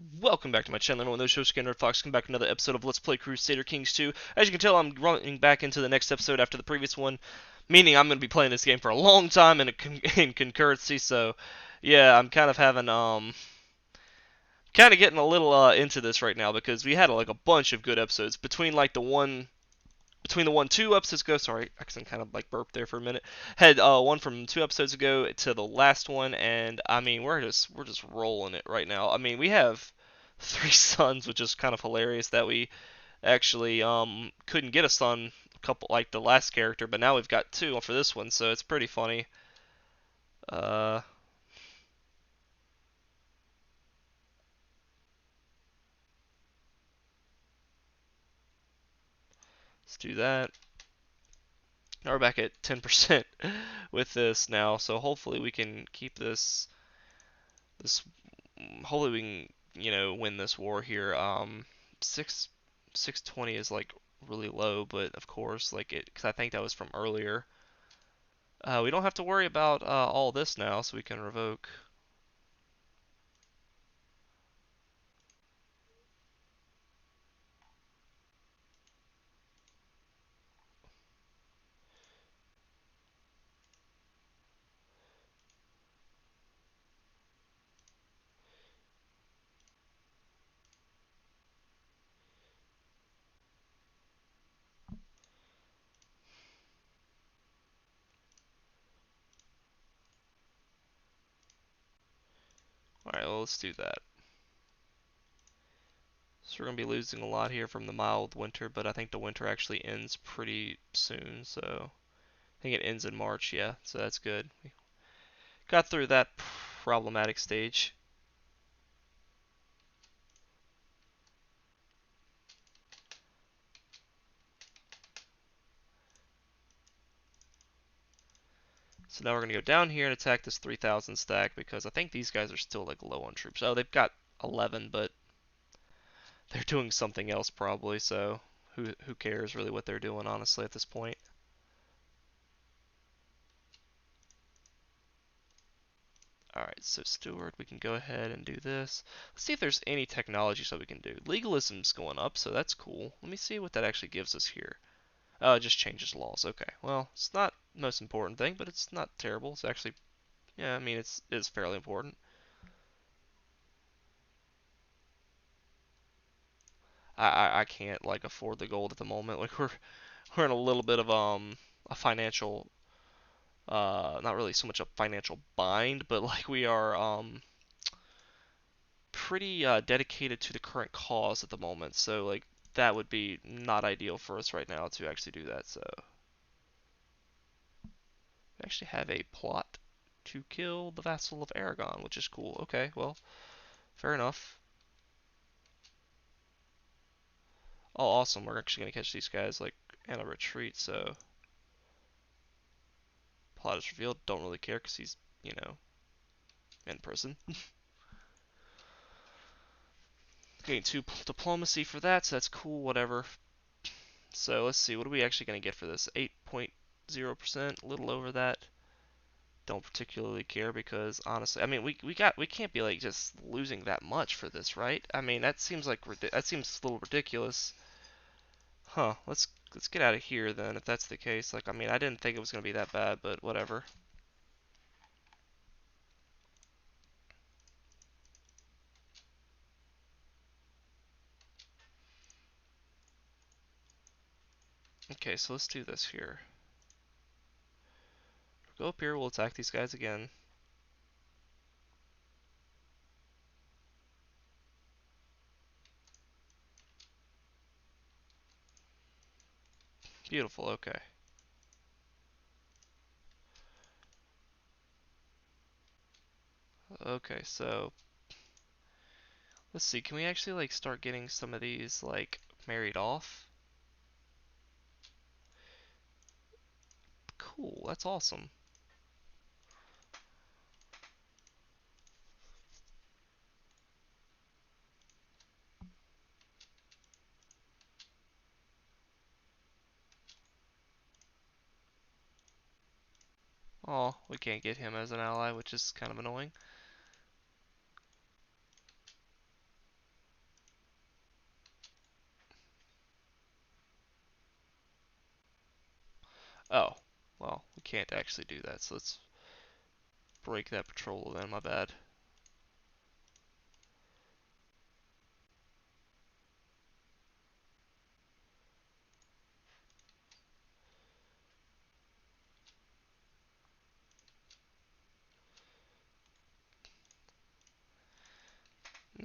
Welcome back to my channel. Everyone, this show Scanner Fox. Come back to another episode of Let's Play Crusader Kings 2. As you can tell, I'm running back into the next episode after the previous one, meaning I'm going to be playing this game for a long time in in concurrency. So, yeah, I'm kind of having kind of getting a little into this right now because we had like a bunch of good episodes between like the one 2 episodes ago. Sorry, I kind of like burped there for a minute. Had one from 2 episodes ago to the last one, and I mean we're just rolling it right now. I mean we have 3 sons, which is kind of hilarious that we actually couldn't get a son a couple like the last character, but now we've got two for this one, so it's pretty funny. Uh, let's do that. Now we're back at 10% with this now, so hopefully we can keep this hopefully we can, win this war here. Six 620 is like really low, but of course, like it, because I think that was from earlier. We don't have to worry about all this now, so we can revoke. All right, well, let's do that. So we're gonna be losing a lot here from the mild winter, but I think the winter actually ends pretty soon. So I think it ends in March. Yeah, so that's good. We got through that problematic stage. So now we're gonna go down here and attack this 3,000 stack because I think these guys are still like low on troops. Oh, they've got 11, but they're doing something else probably. So who cares really what they're doing honestly at this point? All right, so Steward, we can go ahead and do this. Let's see if there's any technology so we can do. Legalism's going up, so that's cool. Let me see what that actually gives us here. Oh, it just changes laws. Okay, well, it's not the most important thing, but it's not terrible. It's actually, yeah, I mean, it's fairly important. I can't like afford the gold at the moment. Like we're in a little bit of a financial not really so much a financial bind, but like we are pretty dedicated to the current cause at the moment. So like that would be not ideal for us right now to actually do that. So we actually have a plot to kill the vassal of Aragon, which is cool. Okay, well, fair enough. Oh, awesome. We're actually gonna catch these guys like in a retreat. So plot is revealed. Don't really care because he's in prison. Getting 2 diplomacy for that, so that's cool. Whatever. So let's see. What are we actually gonna get for this? 8.0%, a little over that. Don't particularly care because honestly, I mean, we can't be like just losing that much for this, right? I mean, that seems like that seems a little ridiculous. Huh? Let's get out of here then if that's the case. Like, I mean, I didn't think it was gonna be that bad, but whatever. Okay, so let's do this here. Go up here. We'll attack these guys again. Beautiful. Okay. Okay, so let's see. Can we actually like start getting some of these like married off? Cool. That's awesome. Oh, we can't get him as an ally, which is kind of annoying. Oh, well, we can't actually do that, so let's break that patrol then, my bad.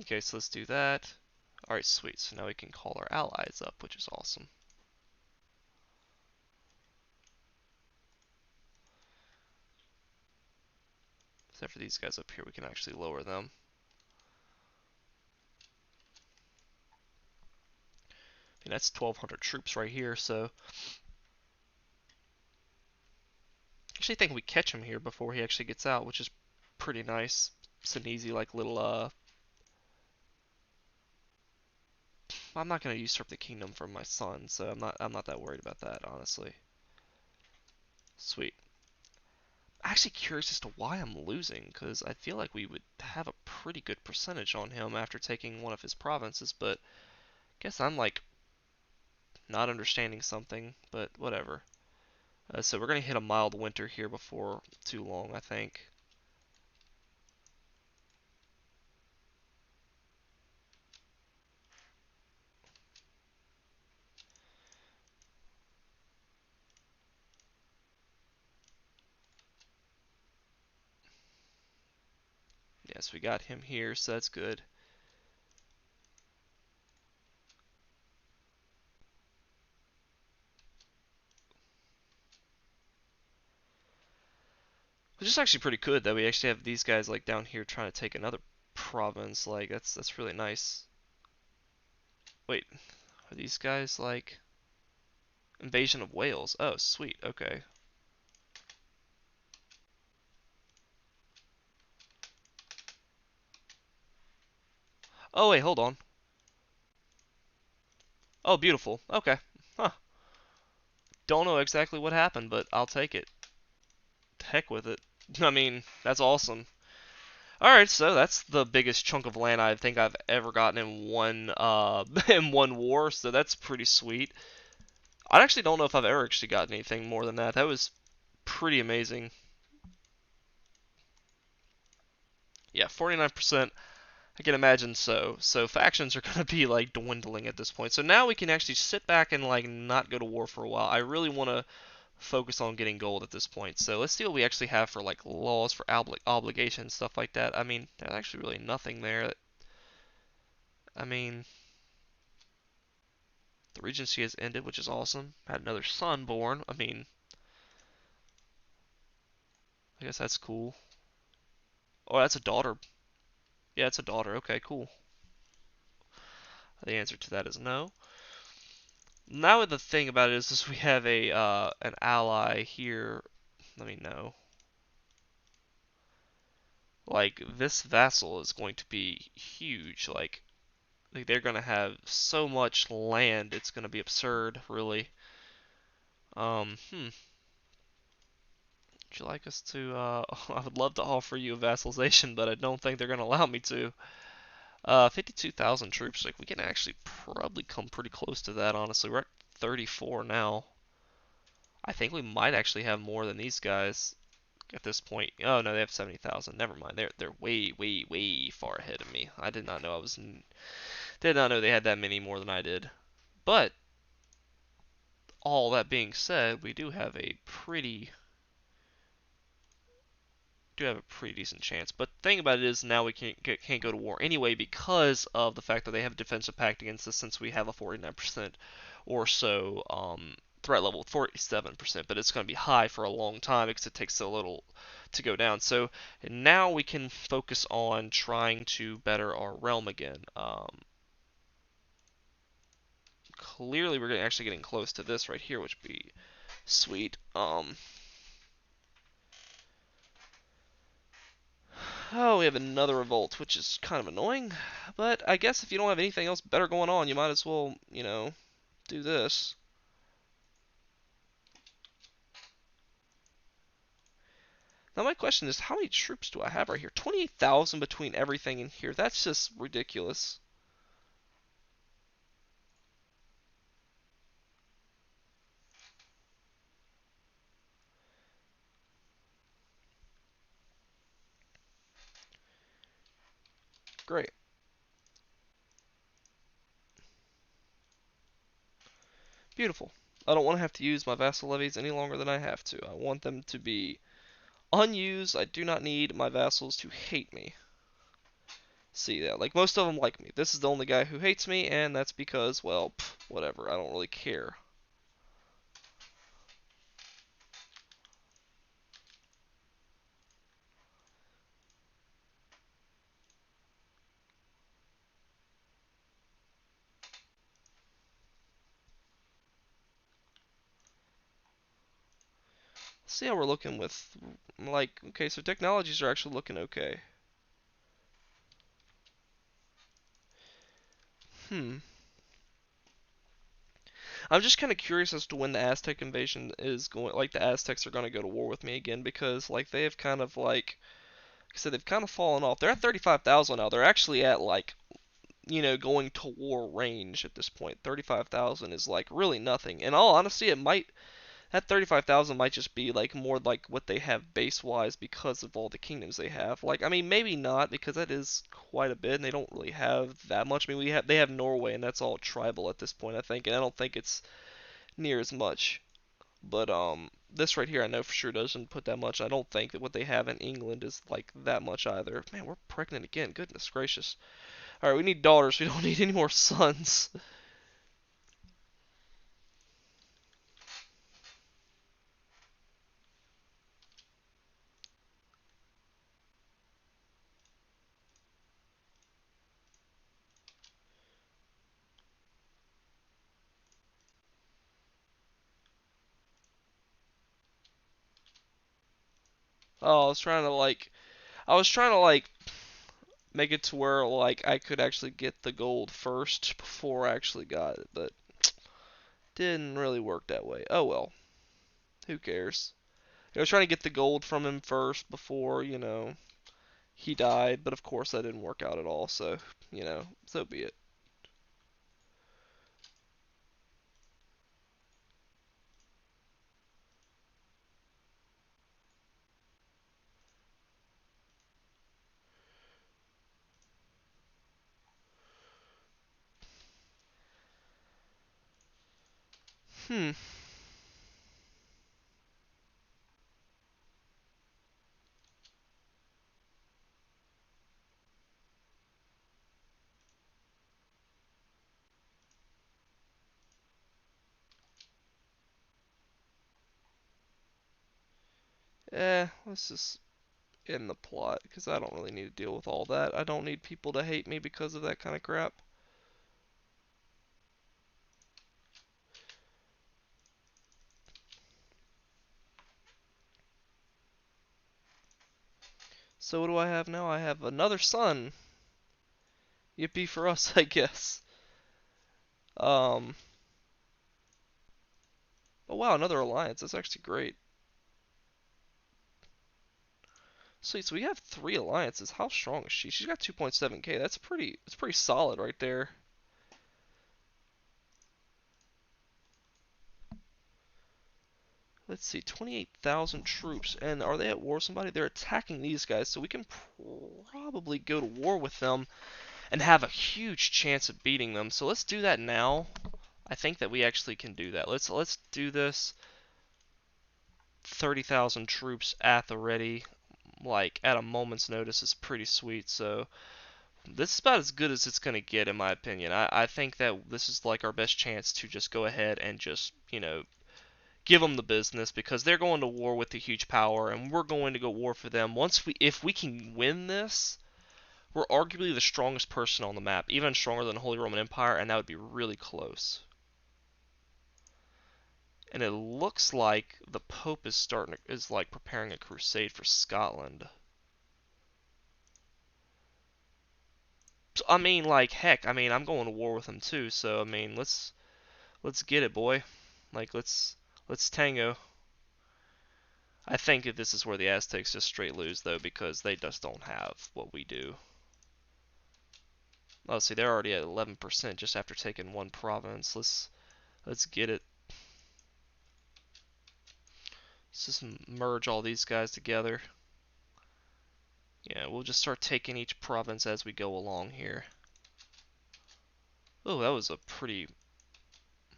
Okay, so let's do that. Alright, sweet. So now we can call our allies up, which is awesome. Except for these guys up here, we can actually lower them. And that's 1,200 troops right here, so I actually think we catch him here before he actually gets out, which is pretty nice. It's an easy, like, little, I'm not gonna usurp the kingdom from my son, so I'm not that worried about that, honestly. Sweet. Actually curious as to why I'm losing, because I feel like we would have a pretty good percentage on him after taking one of his provinces, but I guess I'm like not understanding something, but whatever. So we're gonna hit a mild winter here before too long, I think. Yes, we got him here, so that's good. Which is actually pretty good that we actually have these guys like down here trying to take another province. Like that's really nice. Wait, are these guys like invasion of Wales? Oh, sweet. Okay. Oh wait, hold on. Oh, beautiful. Okay. Huh. Don't know exactly what happened, but I'll take it. Heck with it. I mean, that's awesome. Alright, so that's the biggest chunk of land I think I've ever gotten in one in one war, so that's pretty sweet. I actually don't know if I've ever actually gotten anything more than that. That was pretty amazing. Yeah, 49%. I can imagine so. So factions are going to be like dwindling at this point. So now we can actually sit back and like not go to war for a while. I really want to focus on getting gold at this point. So let's see what we actually have for like laws for obligations, stuff like that. I mean, there's actually really nothing there. I mean, the regency has ended, which is awesome. Had another son born. I mean, I guess that's cool. Oh, that's a daughter. Yeah, it's a daughter. Okay, cool. The answer to that is no. Now the thing about it is we have a an ally here. Let me know. Like this vassal is going to be huge. Like they're gonna have so much land. It's gonna be absurd, really. Would you like us to? I would love to offer you a vassalization, but I don't think they're gonna allow me to. 52,000 troops. Like we can actually probably come pretty close to that. Honestly, we're at 34 now. I think we might actually have more than these guys at this point. Oh no, they have 70,000. Never mind. They're way, way, way far ahead of me. I did not know did not know they had that many more than I did. But all that being said, we do have a pretty decent chance. But the thing about it is now we can't go to war anyway because of the fact that they have a defensive pact against us since we have a 49% or so threat level, 47%, but it's going to be high for a long time because it takes so little to go down. So now we can focus on trying to better our realm again. Clearly, we're actually getting close to this right here, which would be sweet. Oh, we have another revolt, which is kind of annoying. But I guess if you don't have anything else better going on, you might as well, do this. Now my question is, how many troops do I have right here? 28,000 between everything in here. That's just ridiculous. Great. Beautiful. I don't want to have to use my vassal levies any longer than I have to. I want them to be unused. I do not need my vassals to hate me. See that? Like, most of them like me. This is the only guy who hates me, and that's because, well, whatever. I don't really care. See how we're looking with, like, okay, so technologies are actually looking okay. Hmm. I'm just kind of curious as to when the Aztec invasion is going, like, the Aztecs are going to go to war with me again, because, like, they have kind of, like I said, they've kind of fallen off. They're at 35,000 now. They're actually at, like, going to war range at this point. 35,000 is, like, really nothing. In all honesty, that 35,000 might just be, like, more like what they have base-wise because of all the kingdoms they have. Like, I mean, maybe not, because that is quite a bit, and they don't really have that much. I mean, they have Norway, and that's all tribal at this point, I think, and I don't think it's near as much. But this right here I know for sure doesn't put that much. I don't think that what they have in England is like that much either. Man, we're pregnant again. Goodness gracious. All right, we need daughters. We don't need any more sons. Oh, I was trying to like make it to where like I could actually get the gold first before I actually got it, but didn't really work that way. Oh well, who cares? I was trying to get the gold from him first before, he died, but of course that didn't work out at all, so, so be it. Hmm. Let's just end the plot, because I don't really need to deal with all that. I don't need people to hate me because of that kind of crap. So what do I have now? I have another son. Yippee for us, I guess. Um, oh wow, another alliance. That's actually great. Sweet, so we have three alliances. How strong is she? She's got 2.7k. That's pretty solid right there. Let's see, 28,000 troops. And are they at war with somebody? They're attacking these guys, so we can probably go to war with them and have a huge chance of beating them. So let's do that now. I think that we actually can do that. Let's do this. 30,000 troops at the ready, like at a moment's notice, is pretty sweet. So this is about as good as it's gonna get, in my opinion. I think that this is like our best chance to just go ahead and just give them the business, because they're going to war with a huge power, and we're going to go war for them. If we can win this, we're arguably the strongest person on the map, even stronger than the Holy Roman Empire, and that would be really close. And it looks like the Pope is like preparing a crusade for Scotland. So, I mean, like heck, I mean, I'm going to war with him too. So I mean, let's get it, boy. Like let's tango. I think that this is where the Aztecs just straight lose though, because they just don't have what we do. Oh, see, they're already at 11% just after taking one province. Let's get it. Let's just merge all these guys together. Yeah, we'll just start taking each province as we go along here. Oh, that was a pretty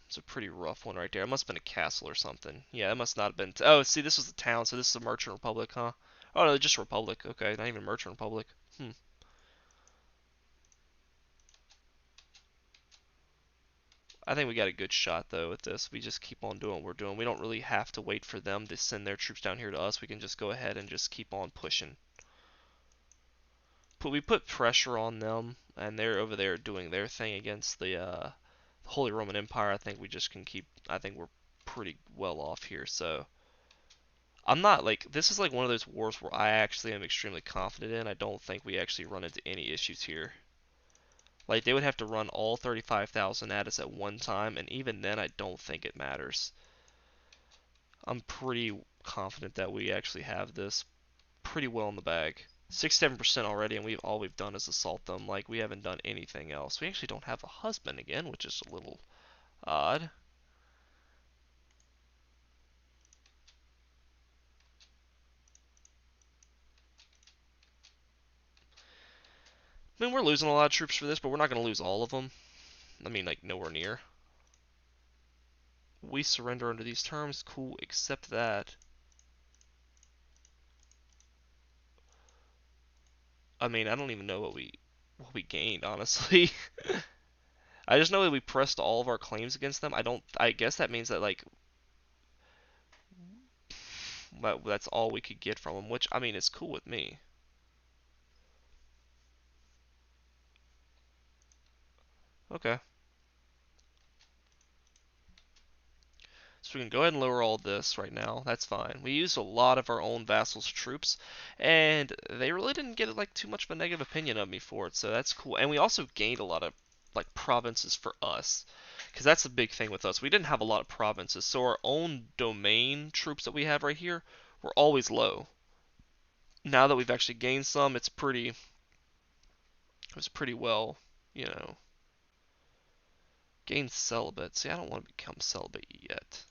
it's a pretty rough one right there. It must have been a castle or something. Yeah, it must not have been. Oh, see, this was the town, so this is a merchant republic, huh? Oh no, just republic. Okay, not even merchant republic. Hmm. I think we got a good shot though with this. We just keep on doing what we're doing. We don't really have to wait for them to send their troops down here to us. We can just go ahead and just keep on pushing. But we put pressure on them, and they're over there doing their thing against the Holy Roman Empire. I think we just can keep. I think we're pretty well off here. So I'm not like this is like one of those wars where I actually am extremely confident in. I don't think we actually run into any issues here. Like they would have to run all 35,000 at us at one time, and even then I don't think it matters. I'm pretty confident that we actually have this pretty well in the bag. 67% already, and we've done is assault them. Like we haven't done anything else. We actually don't have a husband again, which is a little odd. I mean, we're losing a lot of troops for this, but we're not going to lose all of them. I mean, like nowhere near. We surrender under these terms. Cool, accept that. I mean, I don't even know what we gained, honestly. I just know that we pressed all of our claims against them. I guess that means that like that's all we could get from them, which I mean is cool with me. Okay. So we can go ahead and lower all this right now. That's fine. We used a lot of our own vassals' troops, and they really didn't get like too much of a negative opinion of me for it, so that's cool. And we also gained a lot of like provinces for us, because that's a big thing with us. We didn't have a lot of provinces, so our own domain troops that we have right here were always low. Now that we've actually gained some, it was pretty well, you know, gained celibate. See, I don't want to become celibate yet.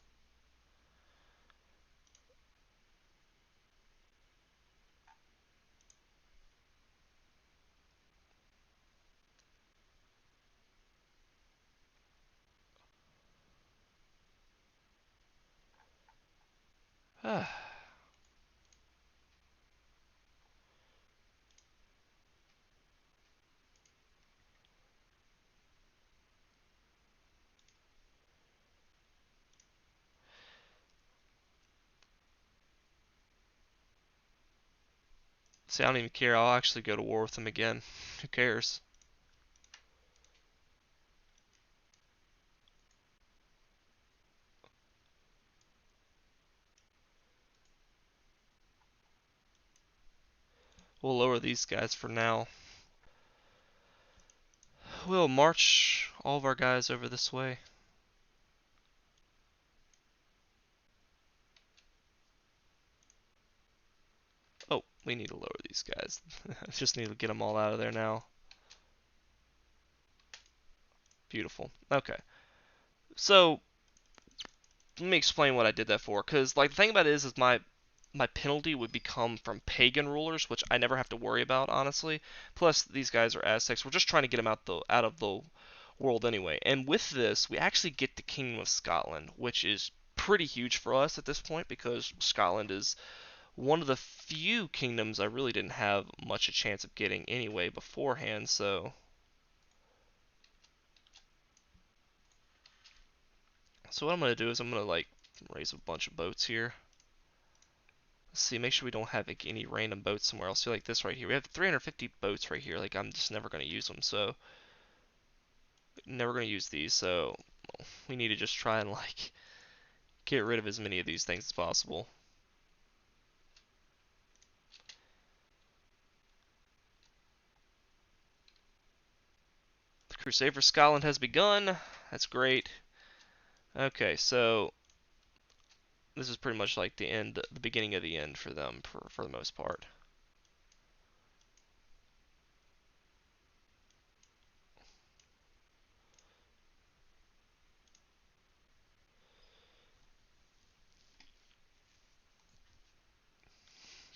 See, I don't even care. I'll actually go to war with them again. Who cares? We'll lower these guys for now. We'll march all of our guys over this way. Oh, we need to lower these guys. Just need to get them all out of there now. Beautiful. Okay. So, let me explain what I did that for. Because, like, the thing about it is my penalty would become from pagan rulers, which I never have to worry about, honestly. Plus, these guys are Aztecs. We're just trying to get them out of the world anyway. And with this, we actually get the Kingdom of Scotland, which is pretty huge for us at this point because Scotland is one of the few kingdoms I really didn't have much a chance of getting anyway beforehand. So what I'm gonna do is I'm gonna like raise a bunch of boats here. Let's see, make sure we don't have like any random boats somewhere else. See, like this right here, we have 350 boats right here. Like I'm just never gonna use them, so never gonna use these. So we need to just try and like get rid of as many of these things as possible. The crusade for Scotland has begun. That's great. Okay, so this is pretty much like the beginning of the end for them for the most part.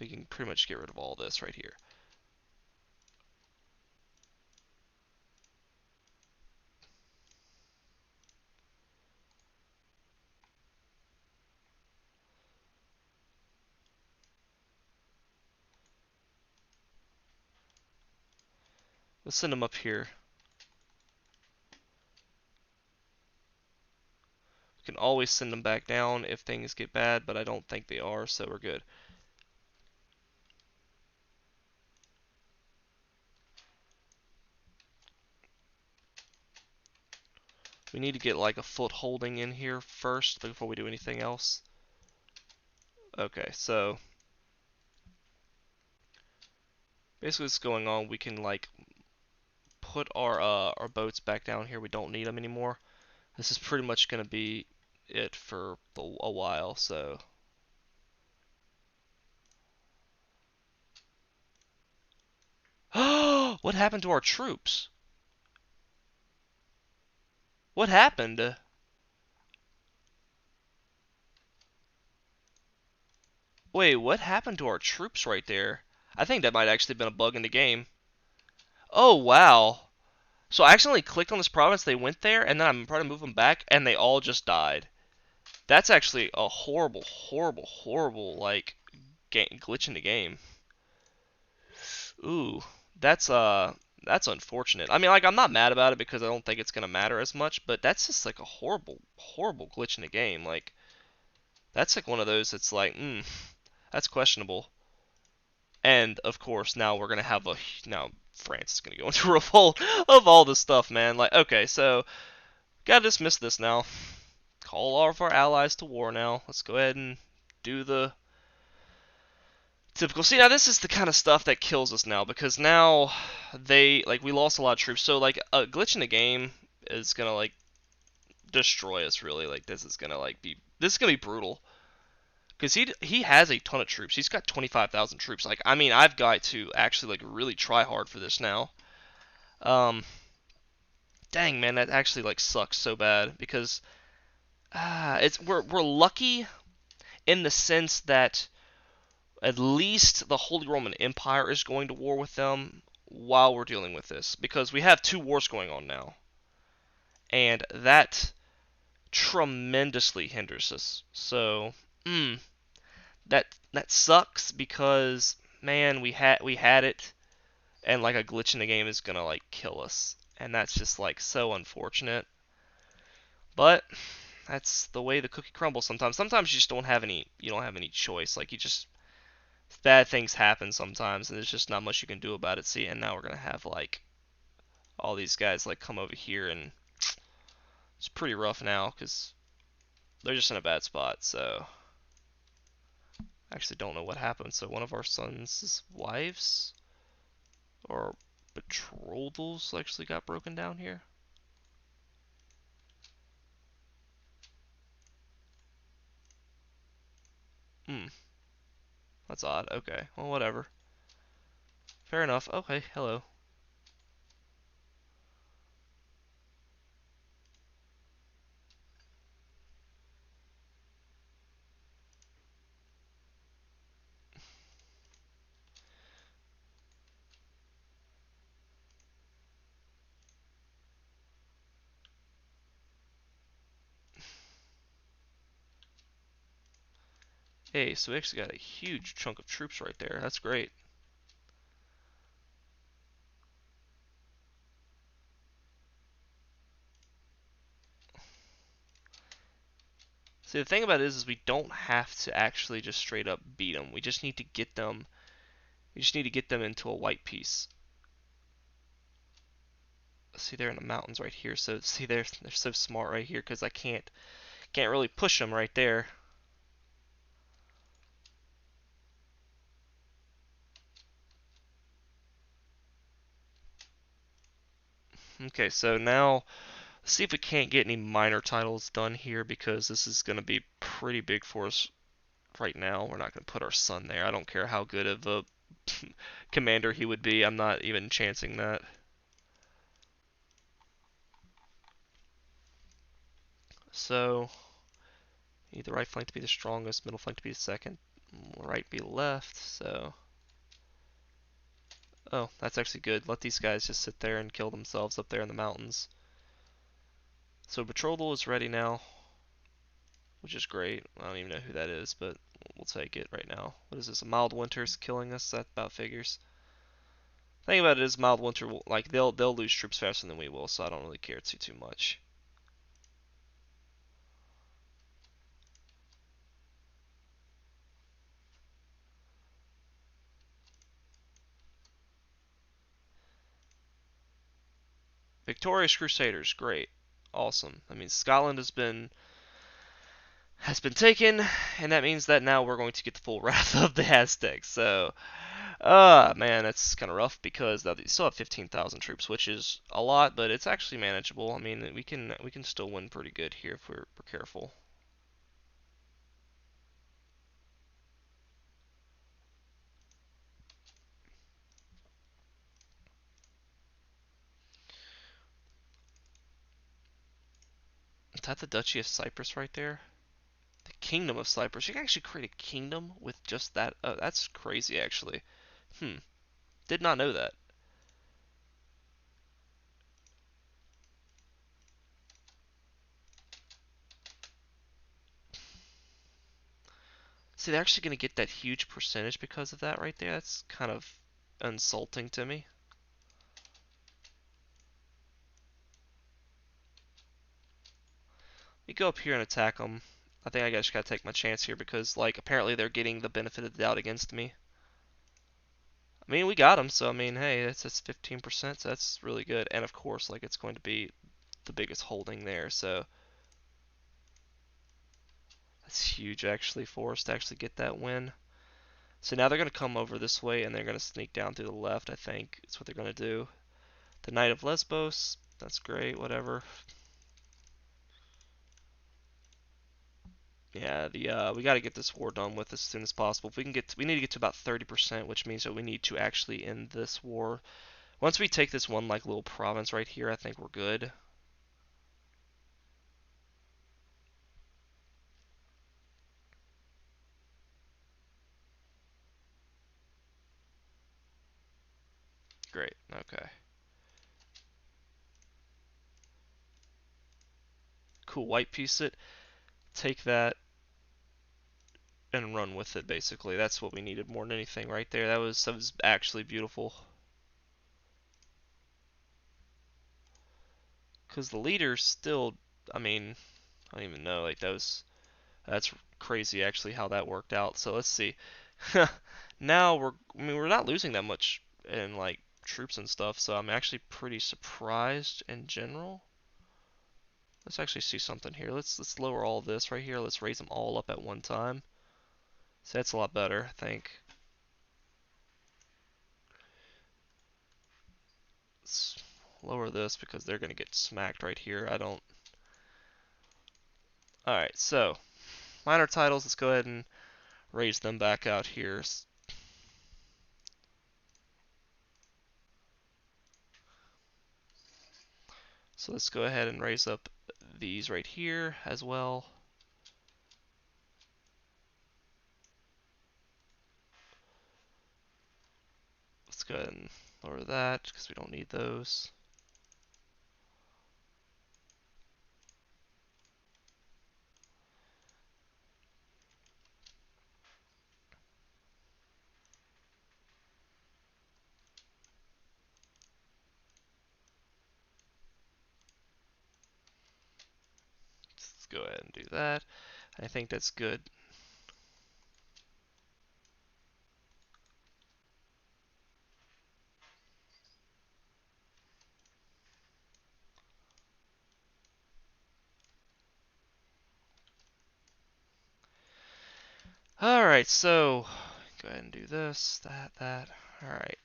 We can pretty much get rid of all this right here. Let's send them up here. We can always send them back down if things get bad, but I don't think they are, so we're good. We need to get like a foot holding in here first before we do anything else. Okay, so basically what's going on, we can like put our boats back down here. We don't need them anymore. This is pretty much going to be it for a while, so what happened to our troops? What happened? Wait, what happened to our troops right there? I think that might actually have been a bug in the game. Oh, wow. So I accidentally clicked on this province, they went there, and then I'm trying to move them back, and they all just died. That's actually a horrible, horrible, horrible, like, glitch in the game. Ooh, that's unfortunate. I mean, like, I'm not mad about it because I don't think it's gonna matter as much, but that's just like a horrible, horrible glitch in the game. Like, that's like one of those that's like, that's questionable. And of course, now we're gonna have now France is gonna go into revolt of all this stuff, man. Like, okay, so gotta dismiss this now. Call all of our allies to war now. Let's go ahead and do the typical. See, now this is the kind of stuff that kills us now because now we lost a lot of troops. So like a glitch in the game is gonna like destroy us really. Like this is gonna be brutal because he has a ton of troops. He's got 25,000 troops. Like I mean, I've got to actually like really try hard for this now. Um, dang man, that actually like sucks so bad because we're lucky in the sense that at least the Holy Roman Empire is going to war with them while we're dealing with this because we have two wars going on now, and that tremendously hinders us. So, that sucks because man, we had it, and like a glitch in the game is gonna like kill us, and that's just like so unfortunate. But that's the way the cookie crumbles sometimes. Sometimes you don't have any choice. Like you just bad things happen sometimes, and there's just not much you can do about it. See, and now we're gonna have like all these guys like come over here, and it's pretty rough now because they're just in a bad spot. So I actually don't know what happened. So one of our sons' wives or betrothals actually got broken down here. Hmm, that's odd. Okay, well whatever. Fair enough. Okay, hello. Hey, so we actually got a huge chunk of troops right there. That's great. See, the thing about it is we don't have to actually just straight up beat them. We just need to get them. We just need to get them into a white piece. See, they're in the mountains right here. So see, they're so smart right here because I can't really push them right there. Okay, so now let's see if we can't get any minor titles done here because this is going to be pretty big for us right now. We're not going to put our son there. I don't care how good of a commander he would be. I'm not even chancing that. So, need the right flank to be the strongest, middle flank to be the second, right be left. So, oh, that's actually good. Let these guys just sit there and kill themselves up there in the mountains. So betrothal is ready now, which is great. I don't even know who that is, but we'll take it right now. What is this? A mild winter's killing us? That about figures. Thing about it is mild winter will, like they'll lose troops faster than we will, so I don't really care too much. Victorious Crusaders, great, awesome. I mean Scotland has been taken, and that means that now we're going to get the full wrath of the Aztecs. So, man, that's kind of rough because they still have 15,000 troops, which is a lot, but it's actually manageable. I mean, we can still win pretty good here if we're careful. Is that the Duchy of Cyprus right there? The Kingdom of Cyprus. You can actually create a kingdom with just that. That's crazy, actually. Hmm. Did not know that. See, they're actually going to get that huge percentage because of that right there. That's kind of insulting to me. You go up here and attack them. I think I just gotta take my chance here because, like, apparently they're getting the benefit of the doubt against me. I mean, we got them, so I mean, hey, that's 15%, so that's really good. And of course, like, it's going to be the biggest holding there, so that's huge actually for us to actually get that win. So now they're gonna come over this way and they're gonna sneak down through the left. I think it's what they're gonna do. The Knight of Lesbos. That's great. Whatever. Yeah, the we got to get this war done with as soon as possible. If we can we need to get to about 30%, which means that we need to actually end this war. Once we take this one like little province right here, I think we're good. Great. Okay. Cool. White piece it. Take that and run with it. Basically, that's what we needed more than anything right there. That was actually beautiful. Cause the leader still, I mean, I don't even know. Like that's crazy actually how that worked out. So let's see. Now I mean we're not losing that much in like troops and stuff, so I'm actually pretty surprised in general. Let's actually see something here. Let's lower all of this right here. Let's raise them all up at one time. So that's a lot better, I think. Let's lower this because they're gonna get smacked right here. I don't. All right, so minor titles. Let's go ahead and raise them back out here. So let's go ahead and raise up these right here as well. Let's go ahead and lower that because we don't need those. Let's go ahead and do that. I think that's good. Alright, so go ahead and do this, that. Alright.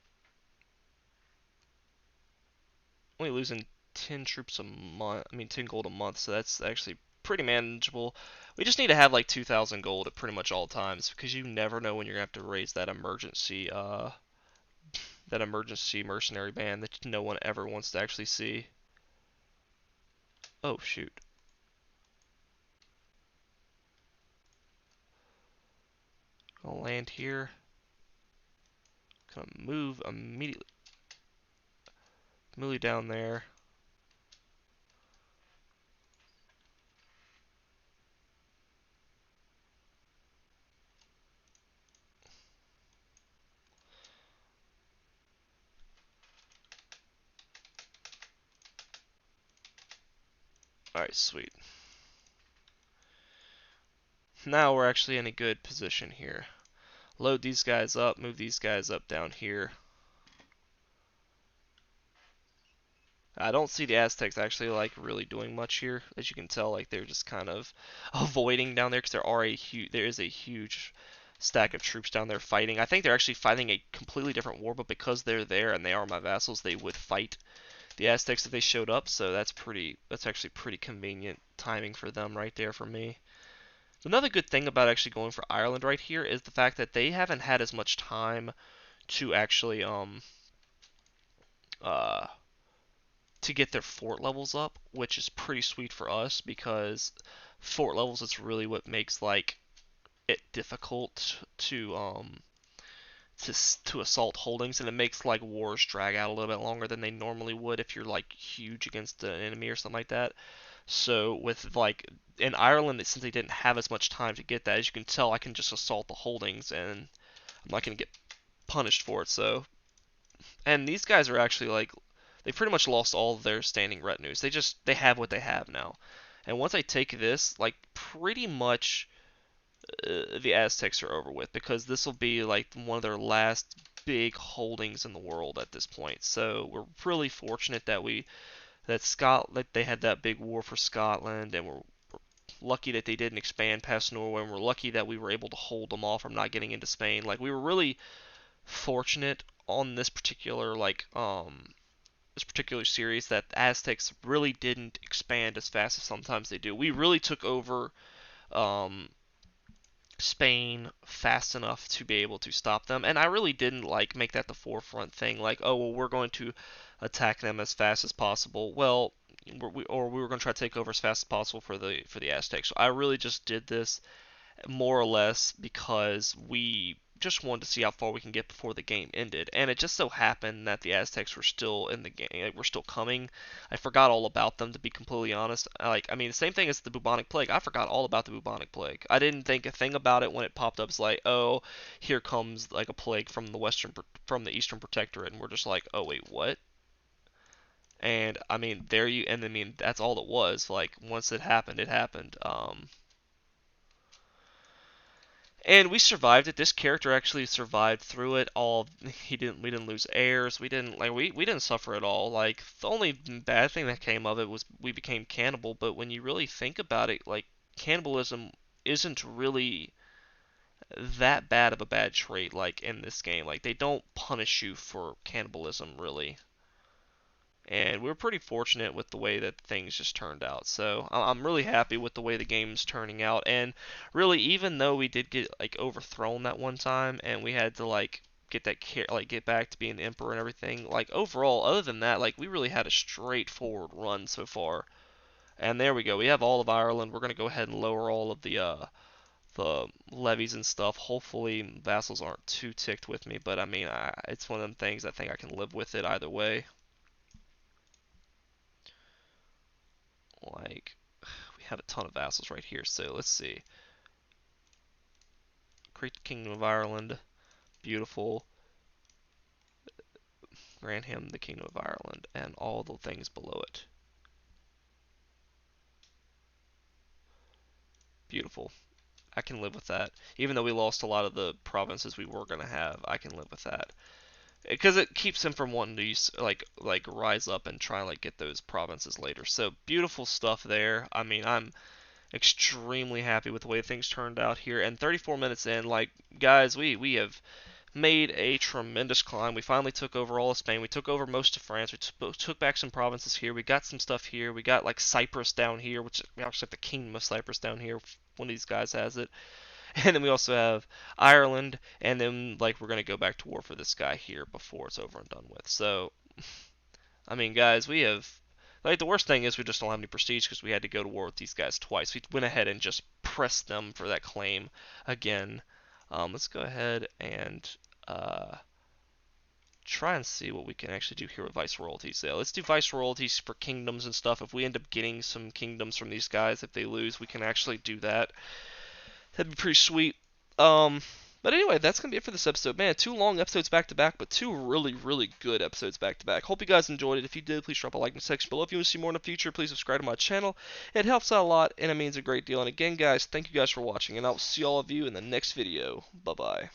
Only losing 10 troops a month, I mean 10 gold a month, so that's actually pretty manageable. We just need to have like 2,000 gold at pretty much all times because you never know when you're going to have to raise that emergency mercenary band that no one ever wants to actually see. Oh shoot. I'll land here. Gonna move immediately. Move down there. Alright, sweet. Now we're actually in a good position here. Load these guys up, move these guys up down here. I don't see the Aztecs actually like really doing much here. As you can tell, like they're just kind of avoiding down there because there is a huge stack of troops down there fighting. I think they're actually fighting a completely different war, but because they're there and they are my vassals, they would fight the Aztecs if they showed up. So that's actually pretty convenient timing for them right there for me. Another good thing about actually going for Ireland right here is the fact that they haven't had as much time to actually uh to get their fort levels up, which is pretty sweet for us because fort levels is really what makes like it difficult to assault holdings, and it makes like wars drag out a little bit longer than they normally would if you're like huge against an enemy or something like that. So with like in Ireland, since they didn't have as much time to get that, as you can tell, I can just assault the holdings and I'm not gonna get punished for it. So, and these guys are actually like they pretty much lost all of their standing retinues. They have what they have now. And once I take this, like pretty much the Aztecs are over with because this will be like one of their last big holdings in the world at this point. So we're really fortunate that they had that big war for Scotland, and we're lucky that they didn't expand past Norway, and we're lucky that we were able to hold them off from not getting into Spain. Like we were really fortunate on this particular series that the Aztecs really didn't expand as fast as sometimes they do. We really took over um, Spain fast enough to be able to stop them, and I really didn't like make that the forefront thing. Like, oh well, we're going to attack them as fast as possible. Well, we were going to try to take over as fast as possible for the Aztecs. So I really just did this more or less because we just wanted to see how far we can get before the game ended. And it just so happened that the Aztecs were still in the game, were still coming. I forgot all about them, to be completely honest. I mean, the same thing as the bubonic plague. I forgot all about the bubonic plague. I didn't think a thing about it when it popped up. It's like, oh, here comes like a plague from the Eastern Protectorate, and we're just like, oh wait, what? And I mean, I mean, that's all it was. Like, once it happened, it happened. And we survived it. This character actually survived through it all. We didn't lose heirs. We didn't suffer at all. Like the only bad thing that came of it was we became cannibal, but when you really think about it, like cannibalism isn't really that bad of a bad trait like in this game. Like they don't punish you for cannibalism really. And we were pretty fortunate with the way that things just turned out. So I'm really happy with the way the game's turning out. And really, even though we did get like overthrown that one time, and we had to like get back to being the emperor and everything, like overall, other than that, like we really had a straightforward run so far. And there we go. We have all of Ireland. We're gonna go ahead and lower all of the levies and stuff. Hopefully, vassals aren't too ticked with me, but I mean, it's one of them things I think I can live with it either way. Like, we have a ton of vassals right here, so let's see. Create the Kingdom of Ireland. Beautiful. Grant him the Kingdom of Ireland and all the things below it. Beautiful. I can live with that. Even though we lost a lot of the provinces we were going to have, I can live with that. Because it keeps him from wanting to rise up and try and like get those provinces later. So beautiful stuff there. I mean, I'm extremely happy with the way things turned out here. And 34 minutes in, like guys, we have made a tremendous climb. We finally took over all of Spain. We took over most of France. We took back some provinces here. We got some stuff here. We got like Cyprus down here, which we actually have the Kingdom of Cyprus down here. One of these guys has it. And then we also have Ireland, and then like we're gonna go back to war for this guy here before it's over and done with. So, I mean, guys, we have like the worst thing is we just don't have any prestige because we had to go to war with these guys twice. We went ahead and just pressed them for that claim again. Let's go ahead and try and see what we can actually do here with vice royalties. So let's do vice royalties for kingdoms and stuff. If we end up getting some kingdoms from these guys, if they lose, we can actually do that. That'd be pretty sweet. But anyway, that's going to be it for this episode. Man, 2 long episodes back to back, but 2 really good episodes back to back. Hope you guys enjoyed it. If you did, please drop a like in the section below. If you want to see more in the future, please subscribe to my channel. It helps out a lot, and it means a great deal. And again, guys, thank you guys for watching, and I'll see all of you in the next video. Bye-bye.